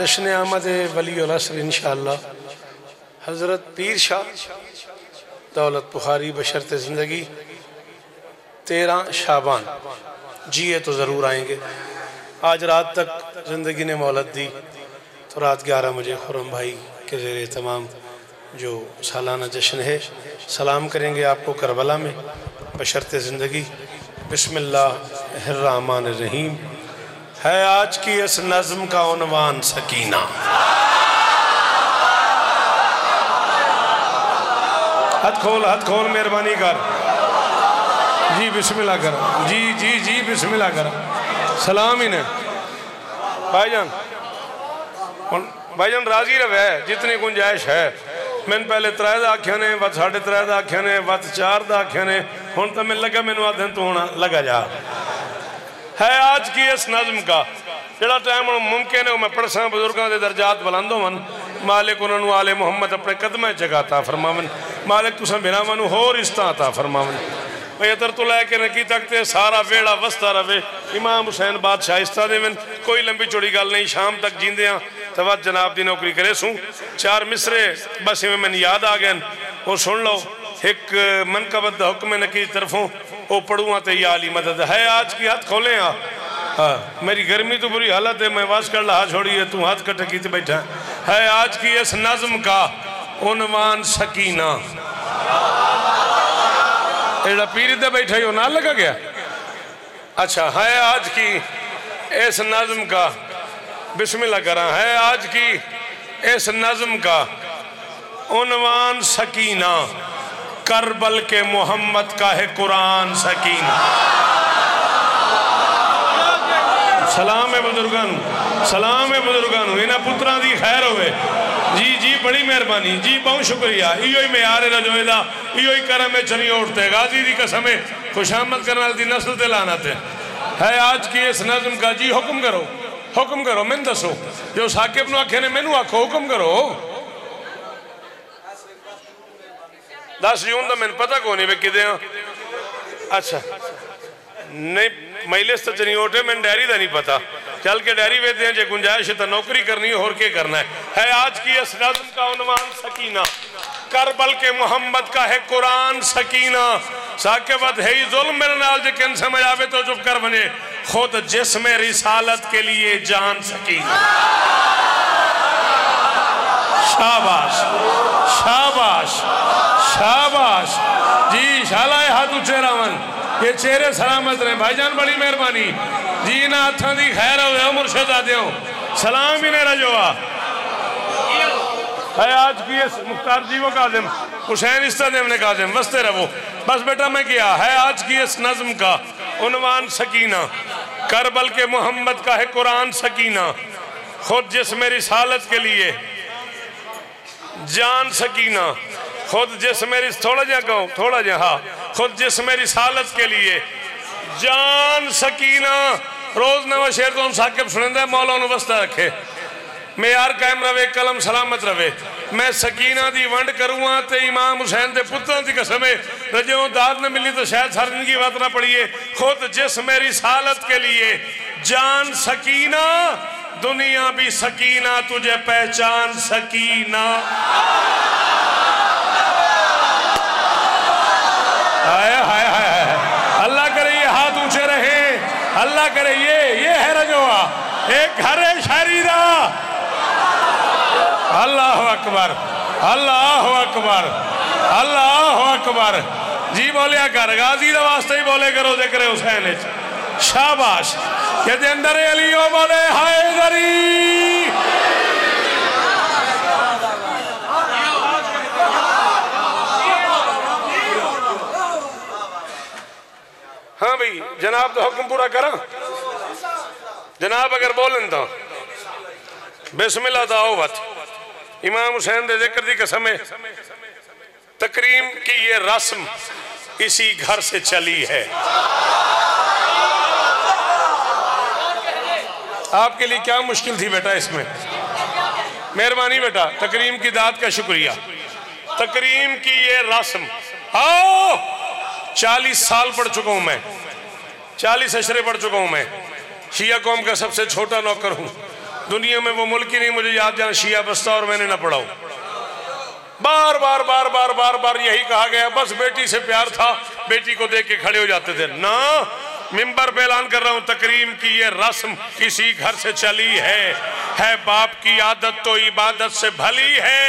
जश्न आमद वली उल असर इंशाअल्लाह हज़रत पीर शाह दौलत बुखारी बशर्ते ज़िंदगी 13 शाबान जिए तो ज़रूर आएंगे। आज रात तक ज़िंदगी ने मोहलत दी तो रात 11 बजे खुर्रम भाई के ज़ेरे तमाम जो सालाना जश्न है सलाम करेंगे आपको करबला में बशर्ते ज़िंदगी। बिस्मिल्लाहिर्रहमानिर्रहीम। है आज की इस नज़्म का उन्वान सकीना। हाथ खोल मेहरबानी कर जी, बिस्मिल्लाह कर जी जी जी बिस्मिल्लाह कर। सलाम ही ने भाईजान राजी रवे जितनी गुंजाइश है। मैंने पहले 3 आख्या ने वत 3.5 आख्या ने वत 4 आख्या ने हुण तो मैं लगा मैनू आधे तो होना लगा जा। है आज की इस नज़्म का जड़ा टाइम मुमकिन है मैं पढ़सा बुजुर्गों के दर्जात बुलंद होवन। मालिक उन्होंने आले मुहम्मद अपने कदम जगाता फरमावन। मालिक तुसा बिना मनु होर इस्ता आता फरमावन। इधर तो लैके नकी तक ते सारा वेड़ा वसता रवे। इमाम हुसैन बादशाह इस्ता देवन। कोई लंबी चौड़ी गल नहीं। शाम तक जींदे तो वत जनाब की नौकरी करे सूँ। 4 मिसरे बस इवें मैंने याद आ गए वो सुन लो। एक मनकबत हुक्म नकी तरफों वो पढ़ूँ तो या अली मदद है आज की। हाथ खोले हाँ मेरी गर्मी तो बुरी हालत है मैं वास कर ला छोड़ी है तू हाथ कट की बैठा। है आज की इस नज़्म का उन्वान सकीना। एड़ा पीर दे बैठा ही ना लगा गया। अच्छा है आज की इस नज़्म का बिस्मिल्लाह करा। है आज की इस नज़्म का उन्वान सकीना। करबल के मोहम्मद का है कुरान सकीना। सलाम है बुजुर्गन, सलाम है बुजुर्गन। इन्होंने पुत्रा की खैर होवे जी जी बड़ी मेहरबानी जी बहुत शुक्रिया। इो ही म्यार है रजोए का इो ही करम है चनी उठते गाजी की कसम है खुशामद करने वाली नस्ल ते लानत है। आज की इस नज़्म का जी हुक्म करो मैंने दसो जो साकिब ने आखे ने मैनू आखो हुक्म करो। 10 जून का मैंने पता कौन वे कि अच्छा नहीं महिलेस तो चनी उठे मैंने डायरी का नहीं पता। चल के डायरी वेदते हैं जो गुंजाइश है तो नौकरी करनी है और क्या करना है। आज की इस नज़्म का उन्वान सकीना। करबल के मोहम्मद का है कुरान सकीना। साकिबत है ही जुल्म मेरे नाल जो किन समझ आवे तो चुप कर बने। खुद जिस्म रिसालत के लिए जान सकीना। शाबाश शाबाश शाबाश जी शालाए हाथ ऊंचे रावन ये चेहरे सलामत रहे भाईजान बड़ी मेहरबानी जी ना हाथों की खैर हो मुर्शद आदे हो सलाम ही ने रजोआ। है आज की इस मुख्तार जी वो काजिम हुसैन इस्तादेव ने काजिम बसते रहो बस बेटा मैं किया। है आज की इस नज़्म का उन्वान सकीना। करबल के मोहम्मद का है कुरान सकीना। खुद जिस्म रिसालत के लिए जान सकीना। खुद जिस्म थोड़ा जा कहो थोड़ा जा हाँ खुद जिस्म रिसालत के लिए जान सकीना। रोज नवा शेर तो हम साकिब सुनेंदा मौला नु वस्ता रखे मेयार कायम रवे कलम सलामत रवे। मैं सकीना दी वंड करूँगा तो इमाम हुसैन के पुत्रों की कसम है रजों दाद न मिली तो शायद सारी जिंदगी बात ना पड़िए। खुद जिस्म रिसालत के लिए जान सकीना। दुनिया भी सकीना तुझे पहचान सकीना। हाय हाय हाय अल्लाह करे ये हाथ ऊंचे रहे। अल्लाह करे ये है रजोआ एक घर है शायरी दा। अल्लाह अकबर अल्लाह अकबर अल्लाह अकबर जी बोलिया कर गाजी दा वास्ते ही बोले करो जिक्र हुसैन। शाबाश के अंदर अली ओ बोले हाय गरी। हाँ भाई जनाब तो हुक्म पूरा करा जनाब अगर बोलन तो बिस्मिल्लाह तो आओ बात। इमाम हुसैन दे जिक्र की कसम है तकरीम की ये रस्म इसी घर से चली है। आपके लिए क्या मुश्किल थी बेटा इसमें। मेहरबानी बेटा तकरीम की दाद का शुक्रिया। तकरीम की ये रस्म आओ 40 साल पढ़ चुका हूं मैं 40 अशरे पढ़ चुका हूं मैं। शिया कौम का सबसे छोटा नौकर हूं दुनिया में वो मुल्क ही नहीं मुझे याद जहाँ शिया बसता और मैंने ना पढ़ाओ। बार बार बार बार बार बार यही कहा गया, बस बेटी से प्यार था, बेटी को देख के खड़े हो जाते थे ना। मिंबर पे ऐलान कर रहा हूँ, तकरीम की ये रस्म किसी घर से चली है बाप की आदत तो इबादत से भली है।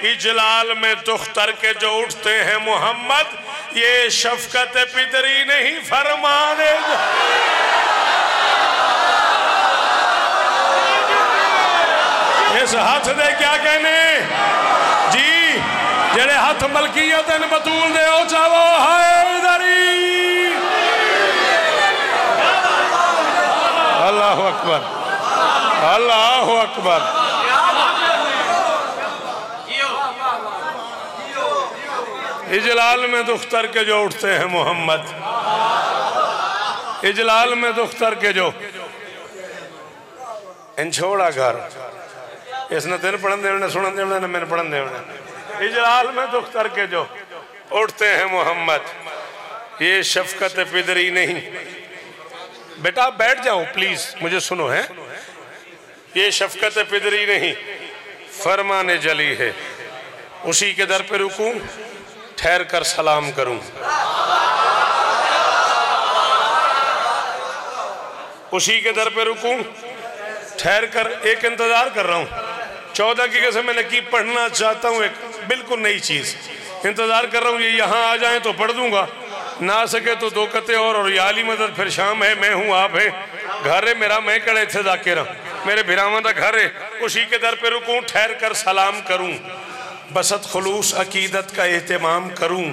इजलाल में दुख्तर के जो उठते हैं मोहम्मद, ये शफकत पितरी नहीं फरमाने। इस हाथ दे क्या कहने जी, जेड़े हाथ मलकियत बतूल दे ओ चावो हैदरी। अल्लाह अकबर, अल्लाह अकबर। इजलाल में दुख्तर के जो उठते हैं मोहम्मद, इजलाल में दुख्तर के जो इन छोड़ा घर इसने तेन पढ़न देने सुनन देने ने मैंने पढ़न देने। इजलाल में दुख्तर के जो उठते हैं मोहम्मद, ये शफकत पिदरी नहीं। बेटा बैठ जाओ प्लीज, मुझे सुनो है। ये शफकत पिदरी नहीं फरमाने जली है। उसी के दर पे रुकूं, ठहर कर सलाम करूं। उसी के दर पे रुकूं, ठहर कर एक इंतजार कर रहा हूं। 14 की कसम मैंने की पढ़ना चाहता हूं, एक बिल्कुल नई चीज इंतजार कर रहा हूं। ये यहाँ आ जाए तो पढ़ दूंगा, ना आ सके तो दो कते और याली मदद। फिर शाम है, मैं हूं आप है, घर है मेरा, मैं कड़े थे जाकिर मेरे भिरावां का घर है। उसी के दर पे रुकूं, ठहर कर सलाम करूं, बसत खुलूस अकीदत का एहतमाम करूं।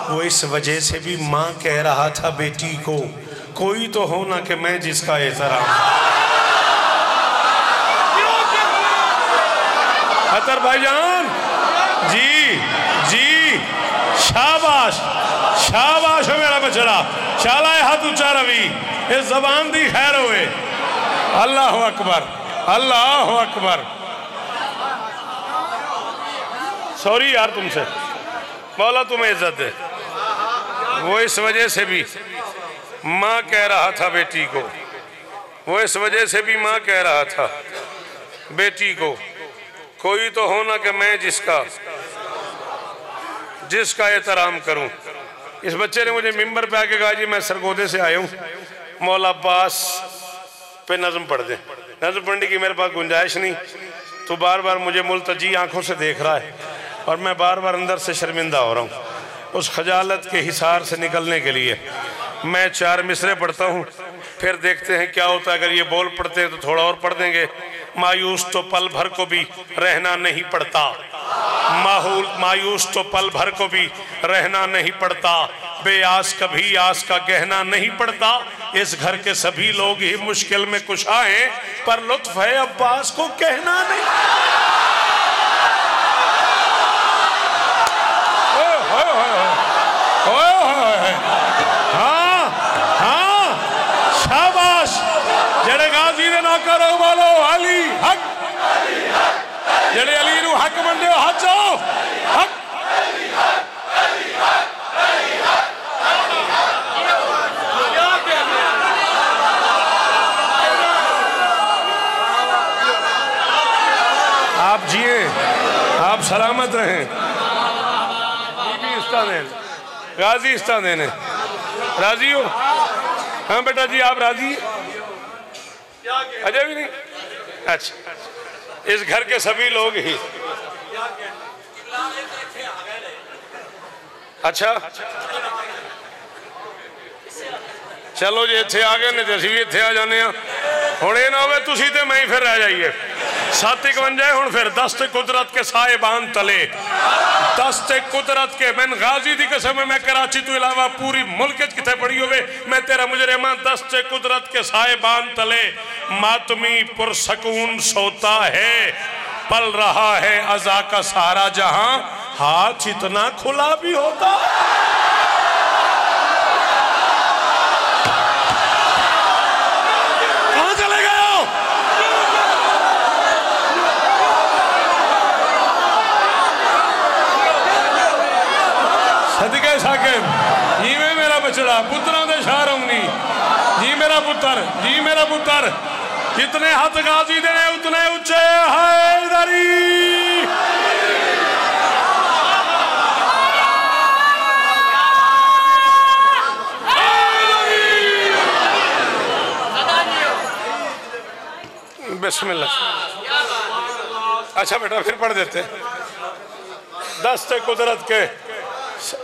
वो इस वजह से भी माँ कह रहा था बेटी को, कोई तो हो ना कि मैं जिसका एहतराम। अतर भाईजान जी जी, शाबाश शाबाश हो मेरा बछड़ा, शालाए हाथ ऊंचा रवि, इस जबान दी खैर हुए। अल्लाह अकबर, अल्लाह अकबर। सॉरी यार तुमसे, मौला तुम्हें इज्जत दे। वो इस वजह से भी माँ कह रहा था बेटी को, वो इस वजह से भी माँ कह रहा था बेटी को, कोई तो होना कि मैं जिसका एहतराम करूं। इस बच्चे ने मुझे मिंबर पे आके कहा जी मैं सरगोदे से आया हूँ, मौला अब्बास पे नज़म पढ़ दे। नज़म पढ़ने की मेरे पास गुंजाइश नहीं, तो बार बार मुझे मुल्तजी आंखों से देख रहा है और मैं बार बार अंदर से शर्मिंदा हो रहा हूँ। उस खजालत के हिसार से निकलने के लिए मैं 4 मिसरे पढ़ता हूँ, फिर देखते हैं क्या होता है। अगर ये बोल पढ़ते हैं तो थोड़ा और पढ़ देंगे। मायूस तो पल भर को भी रहना नहीं पड़ता, मायूस तो पल भर को भी रहना नहीं पड़ता, बेआस कभी आस का गहना नहीं पड़ता। इस घर के सभी लोग ही मुश्किल में कुशा हैं, पर लुत्फ है अब्बास को कहना नहीं। हाँ हाँ, शाबाश। जड़े गाजी दे ना करो बोलो अली हक, जड़े अली नू हक मंडे हाथ जाओ हक। आप जिए, आप सलामत रहें। राजी इस्तान देने राजी हो? हाँ बेटा जी आप राजी? अजय भी नहीं? अच्छा, इस घर के सभी लोग ही। अच्छा चलो जी इत्थे आ गए ने तो असीं भी इत्थे आ जाने। हुण ये ना होवे तुसीं ते मैं ही फिर रह जाइए। 751 हुण फिर दस्ते कुदरत के साहिबान तले, दस्ते कुदरत के। मैंने गाजी दी कसम है, मैं कराची तो इलावा पूरी मुल्क किथे पड़ी होवे, मैं तेरा मुजरिमा। दस्ते कुदरत के साहिबान तले मातमी पुरसकून सोता है, पल रहा है अज़ा का सारा जहां, हाथ इतना खुला भी होता। कहां चले गए हो? सदके साकिब जी में मेरा बछड़ा, पुत्रा दे शाह रौनी जी मेरा पुत्र, जी मेरा पुत्र। जितने हाथ गाजी देने उतने ऊंचे हैदरी। बिस्मिल्लाह। अच्छा बेटा फिर पढ़ देते। दस्ते कुदरत के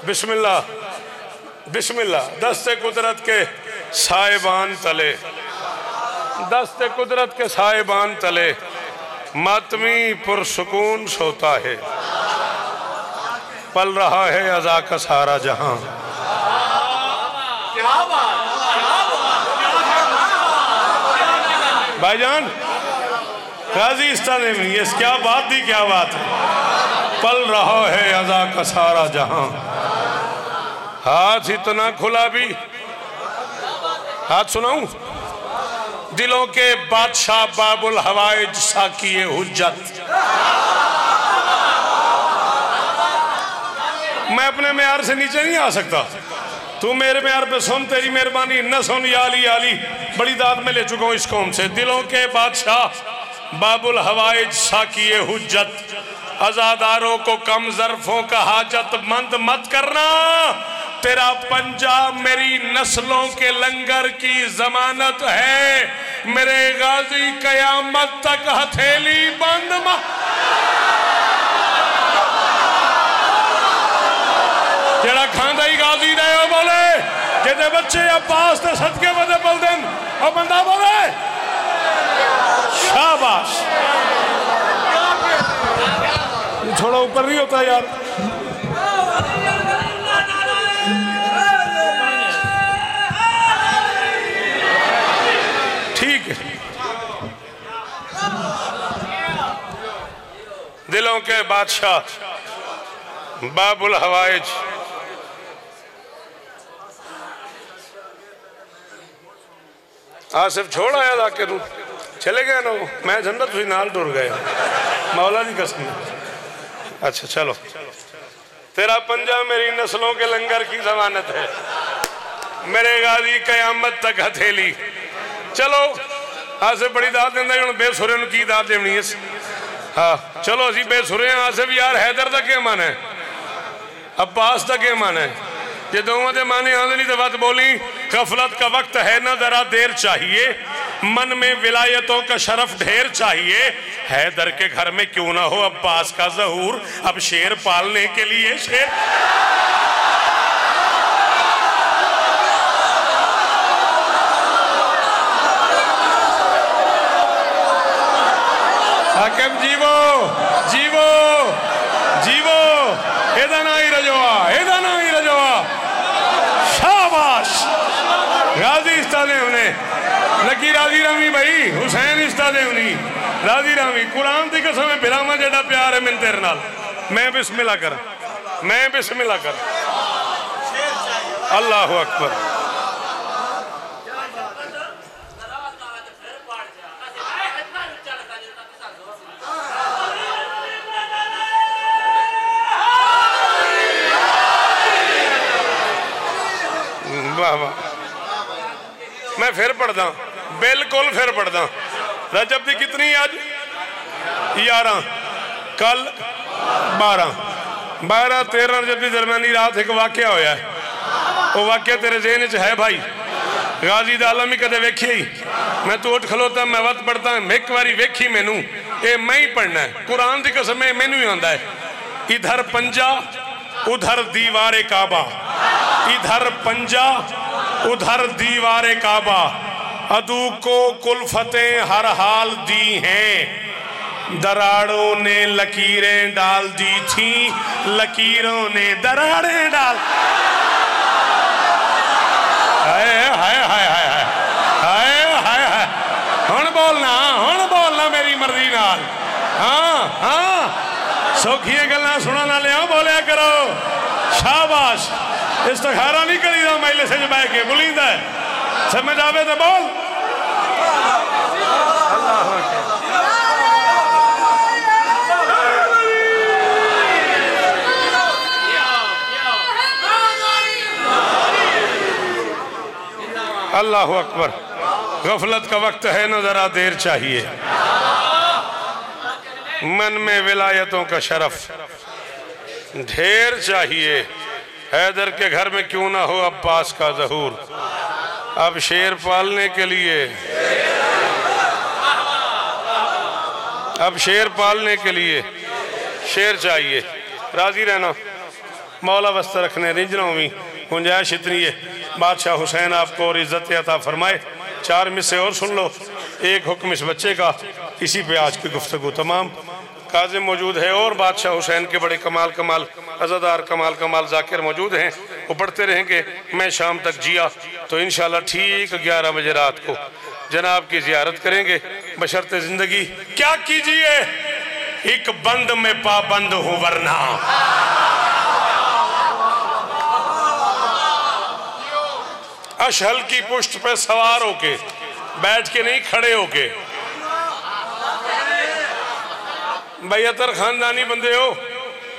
बिस्मिल्लाह बिस्मिल्लाह। दस्ते कुदरत के साहिबान तले, दस्ते कुदरत के साहिबान तले मातमी पुरसुकून सोता है, पल रहा है अज़ा का सारा जहां। भाईजान गाजी इस्तानेमी, क्या बात दी, क्या बात है। पल रहा है अज़ा का सारा जहां। हाथ इतना खुला भी, हाथ सुनाऊं। दिलों के बादशाह बाबुल हवाइज साकिए हुज्जत। मैं अपने मेयार से नीचे नहीं आ सकता, तू मेरे मेयार पे सुन, तेरी मेहरबानी न सुन या अली आली। बड़ी दाद में ले चुका हूं इस कौम से। दिलों के बादशाह बाबुल हवाइज साकिए हुज्जत, आजादारों को कम ज़र्फों का हाजत मंद मत करना। तेरा पंजा मेरी नस्लों के लंगर की जमानत है। मेरे गाजी कयामत तक हथेली बंद जेड़ा खांदा ही गाजी रहे हो बोले, जेदे बच्चे अब्बास ते सदके बदे बोल देन और बंदा बोले शाबाश। थोड़ा ऊपर नहीं होता यार। ठीक है। दिलों के बादशाह बाबुल हवाइज, आसिफ छोड़ आया लाके तू चले गए ना। मैं समझा तुझे नाल टुर गए, मौला की कसम। अच्छा चलो, तेरा पंजा मेरी नस्लों के लंगर की जमानत है। मेरे गाजी कयामत तक हथेली। चलो आसिफ बड़ी दाद देंदा हुण बेसुरे की दाद देनी है। हाँ चलो असी बेसुरे हैं। आसिफ यार हैदर का क्या मन है, अब्बास का क्या मन है। ये दोनों के माने आंदे नहीं तो बात बोली। गफलत का वक्त है ना, जरा देर चाहिए। मन में विलायतों का शरफ ढेर चाहिए। हैदर के घर में क्यों ना हो अब्बास का ज़हूर। अब शेर पालने के लिए शेर। हाकिम जीवो जीवो जीवो, एदा ना ही रजवा, एदा ना ही रजवा। शाबाश। गाजी इस्तादेव ने लकी राजी रामी भाई, हुसैन इस्तादेव नी राजी रामी। कुरान की कसम है बिरामा जेड़ा प्यार है मैंने तेरे नाल। मैं बिस्मिल्लाह कर, मैं बिस्मिल्लाह कर। अल्लाहु अकबर। वाह वाह। मैं फिर पढ़दा, बिल्कुल फिर पढ़दा। रजब की कितनी आज 11, कल 12, 12 13 रजब की दरम्यानी रात एक वाकया होया है। वो वाकया तेरे ज़हन च है भाई। गाजी दा आलम ही कदे वेखी ही। मैं तू उठ खलोता, मैं वत पढ़ता, एक बारी वेखी मैनू, ये मैं ही पढ़ना है। कुरान की कसम है मैनू ही आंदा है। इधर पंजा उधर दीवारे काबा, इधर पंजा उधर दीवारे काबा। अदू को कुल्फतें हर हाल दी हैं, दराड़ों ने लकीरें डाल दी थी, लकीरों ने दराड़ें डाल। हाय हाय हाय हाय हाय हाय हाय। हुण बोलना मेरी मर्जी नाल। हाँ हाँ सौखिया गल्लां सुनन वालियां बोलिया करो। शाबाश। इस्तिखारा नहीं करीदा मजलिस च बैठ के, बुलींदा है। समझ आवे तो बोल। अल्लाहु अकबर। गफलत का वक्त है न जरा देर चाहिए, मन में विलायतों का शरफ ढेर चाहिए। हैदर के घर में क्यों ना हो अब्बास का ज़हूर, अब शेर पालने के लिए, अब शेर पालने के लिए शेर चाहिए। राजी रहना, मौला वस्ता रखने रिंजना भी गुंजाइश इतनी है। बादशाह हुसैन आपको और इज़्ज़त अता फरमाए। 4 मिसरे और सुन लो, एक हुक्म इस बच्चे का, इसी पे आज की गुफ्तगू तमाम। काज़िम मौजूद है और बादशाह हुसैन के बड़े कमाल कमाल अज़ादार कमाल कमाल ज़ाकिर मौजूद हैं। वो पढ़ते रहेंगे। मैं शाम तक जिया तो इंशाल्लाह ठीक 11 बजे रात को जनाब की ज़ियारत करेंगे बशर्ते ज़िंदगी। क्या कीजिए, एक बंद में पाबंद हूँ वरना, अशहल की पुष्ट पे सवार होके, बैठ के नहीं खड़े होके। बैतर खानदानी बंदे हो,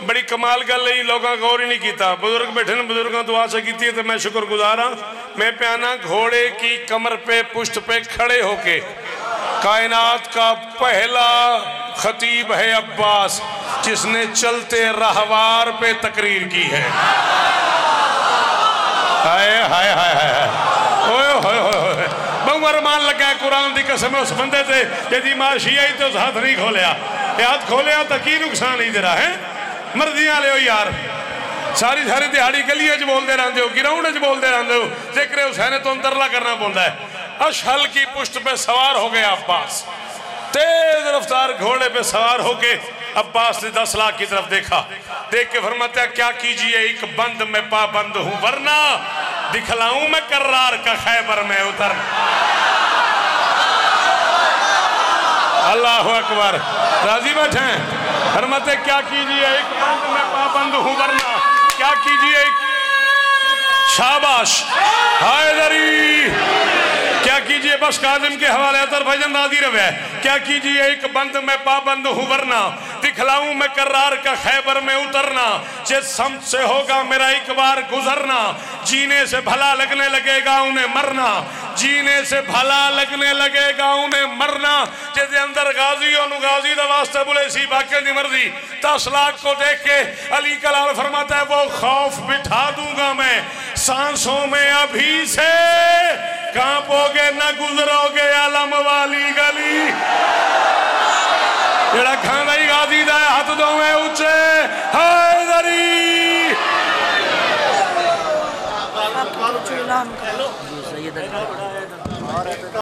बड़ी कमाल गल है, लोगों गौर ही नहीं किया। बुजुर्ग बैठे ने, बुजुर्गों दुआ से की है तो मैं शुक्रगुजार हाँ। मैं प्याना घोड़े की कमर पे पुष्ट पे खड़े होके, कायनात का पहला खतीब है अब्बास, जिसने चलते रहवार पे तकरीर की है। हाय हाय हाय हाय, ओए होए होए, बहु अरमान लगा है कुरान की कसम उस बंदे से यदि माशी आई तो हाथ नहीं खोलिया, हाथ खोलिया तो की नुकसान ही तेरा है। मर्जियां ले यार, सारी सारी दिहाड़ी गलियों च बोलते रहते हो, ग्राउंड च बोलते रहते हो, जिक्र हुसैन तो अंतरला करना पड़ता है। अशहल की पुष्ट पे सवार हो गया अब्बास, तेज रफ्तार घोड़े पे सवार होके अब्बास ने 10 लाख की तरफ देखा। देख के फरमाता क्या कीजिए, एक बंद में पाबंद हूँ वरना दिखलाऊं मैं कर्रार का खैबर में उतर। अल्लाह अकबर। राजी बैठे हैं। फरमाते क्या कीजिए, एक बंद में पाबंद हूँ वरना, क्या कीजिए, शाबाश हैदरी, क्या कीजिए, बस काजिम के हवाले अतर भजन राजी रवे। क्या कीजिए, एक बंद में पाबंद हूँ वरना दिखलाऊं मैं कर्रार का खैबर में उतरना। जे समझ से होगा मेरा एक बार गुजरना, जीने से भला लगने लगेगा उन्हें मरना, जीने से भला लगने लगेगा उन्हें मरना। जैसे अंदर गाजी और गाजी दा वास्ते बोले सी बाकी दी मर्जी। 10 लाख को देख के अली कलाल फरमाता है वो खौफ बिठा दूंगा मैं सांसों में अभी से, कांपोगे न गुजरोगे आलम वाली गली। जेड़ा खाना ही गाजी दा हाथ दो में ऊंचे हैदरी।